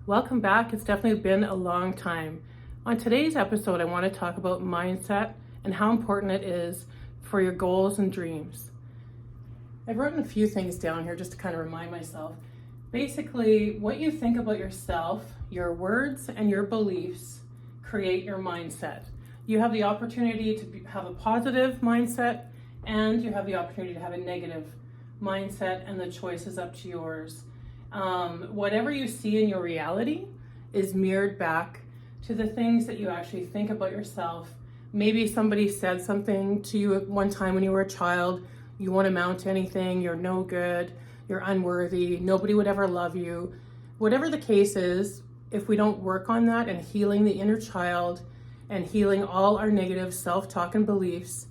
Welcome back. It's definitely been a long time. On today's episode, I want to talk about mindset and how important it is for your goals and dreams. I've written a few things down here just to kind of remind myself. Basically, what you think about yourself, your words, and your beliefs create your mindset. You have the opportunity to have a positive mindset, and you have the opportunity to have a negative mindset, and the choice is up to yours. Whatever you see in your reality is mirrored back to the things that you actually think about yourself. Maybe somebody said something to you at one time when you were a child. You won't amount to anything, you're no good, you're unworthy, nobody would ever love you. Whatever the case is, if we don't work on that and healing the inner child and healing all our negative self-talk and beliefs,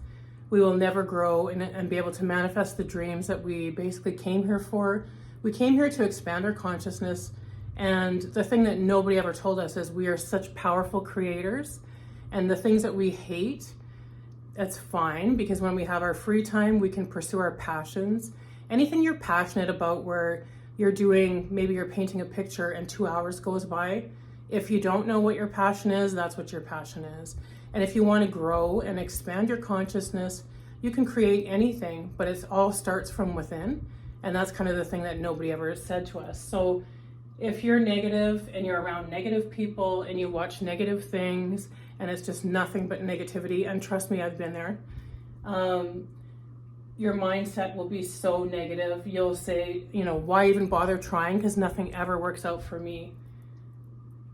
we will never grow and be able to manifest the dreams that we basically came here for. We came here to expand our consciousness, and the thing that nobody ever told us is we are such powerful creators, and the things that we hate, that's fine, because when we have our free time, we can pursue our passions. Anything you're passionate about, where you're doing, maybe you're painting a picture and 2 hours goes by. If you don't know what your passion is, that's what your passion is. And if you want to grow and expand your consciousness, you can create anything, but it all starts from within. And that's kind of the thing that nobody ever said to us. So if you're negative and you're around negative people and you watch negative things and it's just nothing but negativity, and trust me, I've been there, your mindset will be so negative. You'll say, why even bother trying? Because nothing ever works out for me.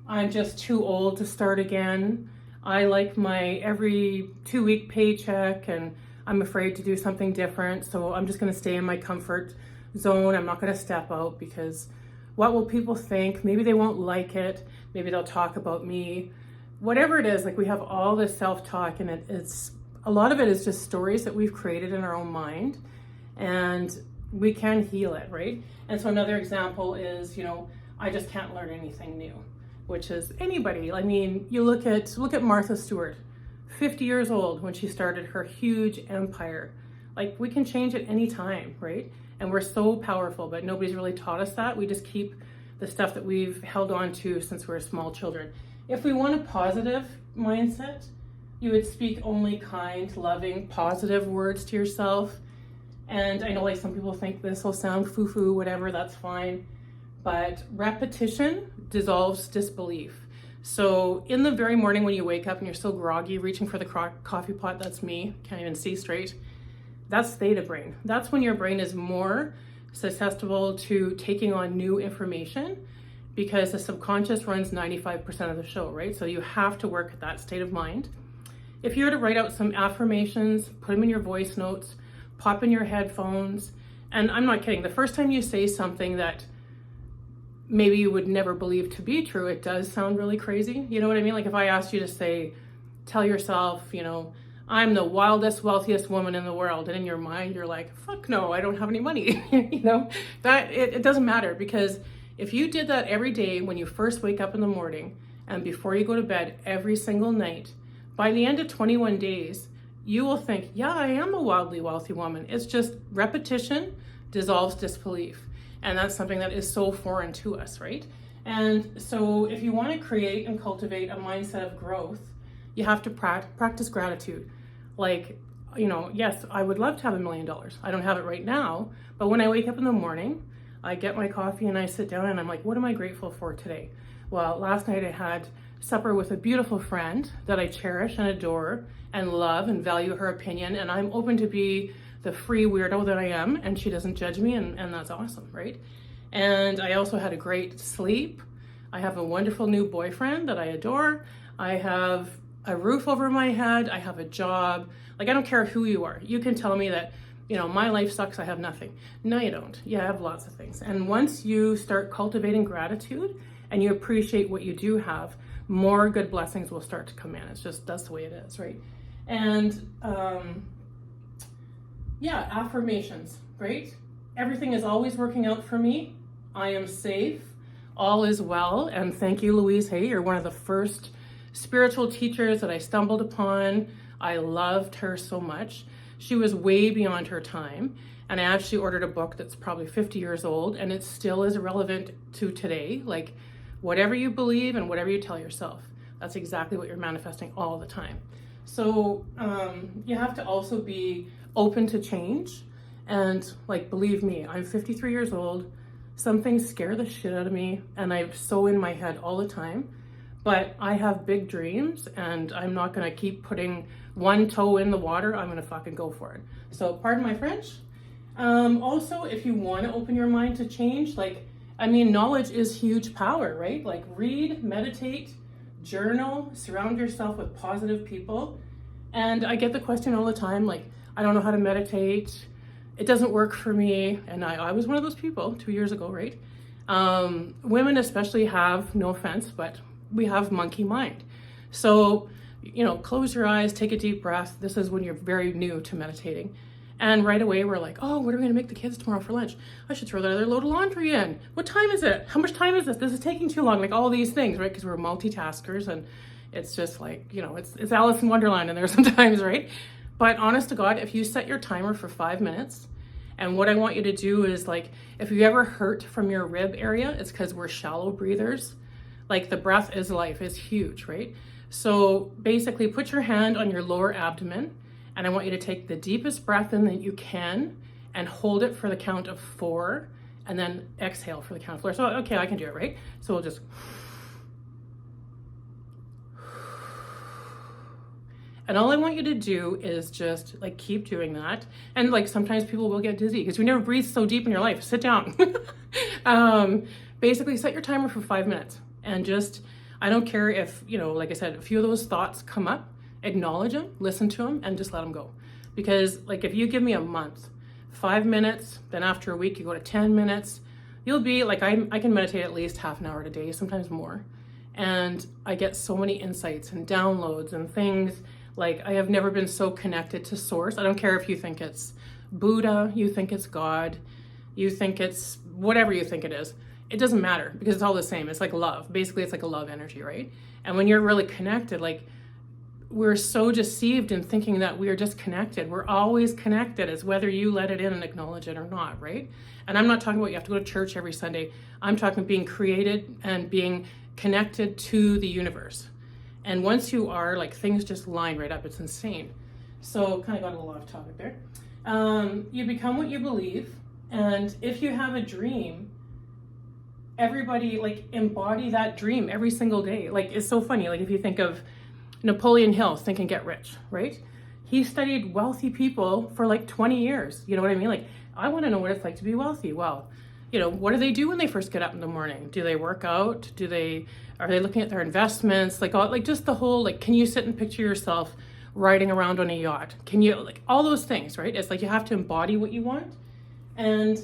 I'm just too old to start again. I like my every 2-week paycheck, and I'm afraid to do something different. So I'm just going to stay in my comfort zone. I'm not going to step out, because what will people think? Maybe they won't like it. Maybe they'll talk about me. Whatever it is, like, we have all this self-talk, and it's a lot of it is just stories that we've created in our own mind, and we can heal it, right? And so another example is, I just can't learn anything new, which is anybody. I mean, you look at Martha Stewart, 50 years old when she started her huge empire. Like, we can change at any time, right? And we're so powerful, but nobody's really taught us that. We just keep the stuff that we've held on to since we were small children. If we want a positive mindset, you would speak only kind, loving, positive words to yourself. And I know, like, some people think this will sound foo-foo, whatever, that's fine. But repetition dissolves disbelief. So in the very morning when you wake up and you're so groggy, reaching for the coffee pot, that's me, can't even see straight. That's theta brain. That's when your brain is more susceptible to taking on new information, because the subconscious runs 95% of the show, right? So you have to work at that state of mind. If you were to write out some affirmations, put them in your voice notes, pop in your headphones, and I'm not kidding, the first time you say something that maybe you would never believe to be true, it does sound really crazy. You know what I mean? Like, if I asked you to say, tell yourself, I'm the wildest, wealthiest woman in the world, and in your mind you're like, fuck no, I don't have any money. That it doesn't matter, because if you did that every day when you first wake up in the morning and before you go to bed every single night, by the end of 21 days, you will think, yeah, I am a wildly wealthy woman. It's just repetition dissolves disbelief. And that's something that is so foreign to us, right? And so if you want to create and cultivate a mindset of growth, you have to practice gratitude. Like, yes, I would love to have $1 million. I don't have it right now, but when I wake up in the morning, I get my coffee and I sit down and I'm like, what am I grateful for today? Well, last night I had supper with a beautiful friend that I cherish and adore and love and value her opinion, and I'm open to be the free weirdo that I am, and she doesn't judge me, and that's awesome, right? And I also had a great sleep. I have a wonderful new boyfriend that I adore. I have a roof over my head. I have a job. Like, I don't care who you are. You can tell me that, my life sucks, I have nothing. No, you don't. You have lots of things. And once you start cultivating gratitude and you appreciate what you do have, more good blessings will start to come in. That's the way it is, right? And affirmations, right? Everything is always working out for me. I am safe. All is well. And thank you, Louise Hay. You're one of the first spiritual teachers that I stumbled upon. I loved her so much. She was way beyond her time. And I actually ordered a book that's probably 50 years old, and it still is relevant to today. Like, Whatever you believe and whatever you tell yourself, that's exactly what you're manifesting all the time. So you have to also be open to change. And like, believe me, I'm 53 years old. Some things scare the shit out of me and I'm so in my head all the time. But I have big dreams and I'm not gonna keep putting one toe in the water. I'm gonna fucking go for it. So pardon my French. Also, if you wanna open your mind to change, like, I mean, knowledge is huge power, right? Like, read, meditate, journal, surround yourself with positive people. And I get the question all the time, like, I don't know how to meditate. It doesn't work for me. And I was one of those people 2 years ago, right? Women especially have, no offense, but we have monkey mind. So, you know, close your eyes, take a deep breath. This is when you're very new to meditating. And right away we're like, oh, what are we gonna make the kids tomorrow for lunch? I should throw that other load of laundry in. What time is it? How much time is this? This is taking too long. Like all these things, right? Because we're multitaskers and it's just like, you know, it's Alice in Wonderland in there sometimes, right? But honest to God, if you set your timer for 5 minutes, and what I want you to do is, like, if you ever hurt from your rib area, it's because we're shallow breathers. Like, the breath is life, is huge, right? So basically put your hand on your lower abdomen and I want you to take the deepest breath in that you can and hold it for the count of 4 and then exhale for the count of 4. So, okay, I can do it, right? So we'll just, and all I want you to do is just like keep doing that. And like sometimes people will get dizzy because you never breathed so deep in your life. Sit down. Basically set your timer for 5 minutes and just, I don't care if, you know, like I said, a few of those thoughts come up, acknowledge them, listen to them, and just let them go. Because like if you give me a month, 5 minutes, then after a week you go to 10 minutes, you'll be like, I can meditate at least half an hour a day, sometimes more. And I get so many insights and downloads and things. Like, I have never been so connected to source. I don't care if you think it's Buddha, you think it's God, you think it's whatever you think it is. It doesn't matter because it's all the same. It's like love. Basically, it's like a love energy, right? And when you're really connected, like, we're so deceived in thinking that we are disconnected. We're always connected, as whether you let it in and acknowledge it or not, right? And I'm not talking about you have to go to church every Sunday. I'm talking being created and being connected to the universe. And once you are, like, things just line right up. It's insane. So kind of got a little off topic there. You become what you believe. And if you have a dream, everybody, like, embody that dream every single day. Like, it's so funny. Like, if you think of Napoleon Hill, Think and Get Rich, right? He studied wealthy people for like 20 years. You know what I mean? Like, I want to know what it's like to be wealthy. Well, you know, what do they do when they first get up in the morning? Do they work out? Are they looking at their investments? Like, all, like, just the whole, like, can you sit and picture yourself riding around on a yacht? Can you, like, all those things, right? It's like you have to embody what you want. And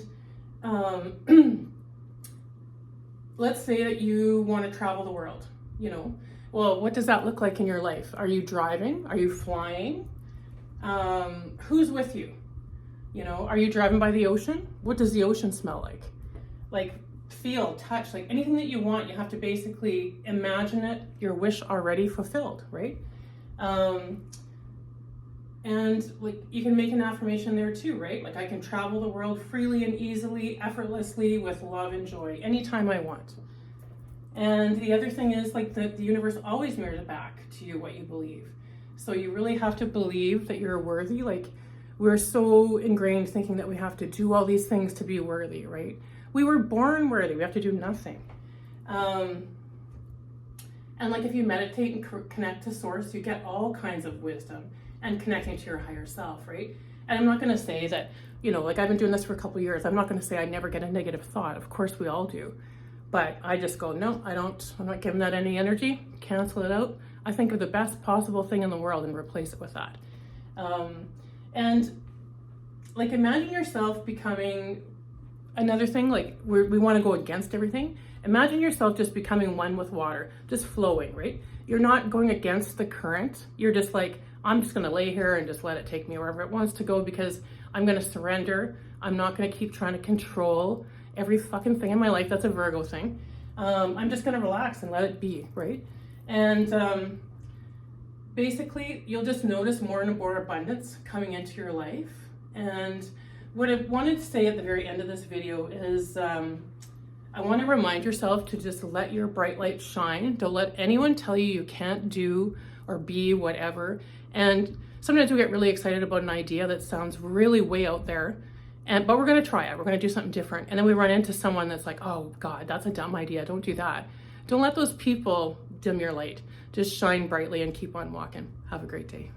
let's say that you want to travel the world, you know. Well, what does that look like in your life? Are you driving? Are you flying? Who's with you? You know, are you driving by the ocean? What does the ocean smell like? Like, feel, touch, like anything that you want, you have to basically imagine it, your wish already fulfilled, right? And like, you can make an affirmation there too, right? Like, I can travel the world freely and easily, effortlessly, with love and joy, anytime I want. And the other thing is, like, the universe always mirrors back to you what you believe. So you really have to believe that you're worthy. Like, we're so ingrained thinking that we have to do all these things to be worthy, right? We were born worthy. We have to do nothing. And like, if you meditate and connect to source, you get all kinds of wisdom and connecting to your higher self, right? And I'm not going to say that, you know, like, I've been doing this for a couple of years. I'm not going to say I never get a negative thought. Of course we all do. But I just go, no, I'm not giving that any energy, cancel it out. I think of the best possible thing in the world and replace it with that. And like, imagine yourself becoming another thing, like, we want to go against everything. Imagine yourself just becoming one with water, just flowing, right? You're not going against the current. You're just like, I'm just going to lay here and just let it take me wherever it wants to go because I'm going to surrender. I'm not going to keep trying to control every fucking thing in my life. That's a Virgo thing. I'm just going to relax and let it be, right? And basically, you'll just notice more and more abundance coming into your life. And what I wanted to say at the very end of this video is I want to remind yourself to just let your bright light shine. Don't let anyone tell you you can't do or be whatever. And sometimes we get really excited about an idea that sounds really way out there, but we're going to try it. We're going to do something different. And then we run into someone that's like, oh God, that's a dumb idea. Don't do that. Don't let those people dim your light. Just shine brightly and keep on walking. Have a great day.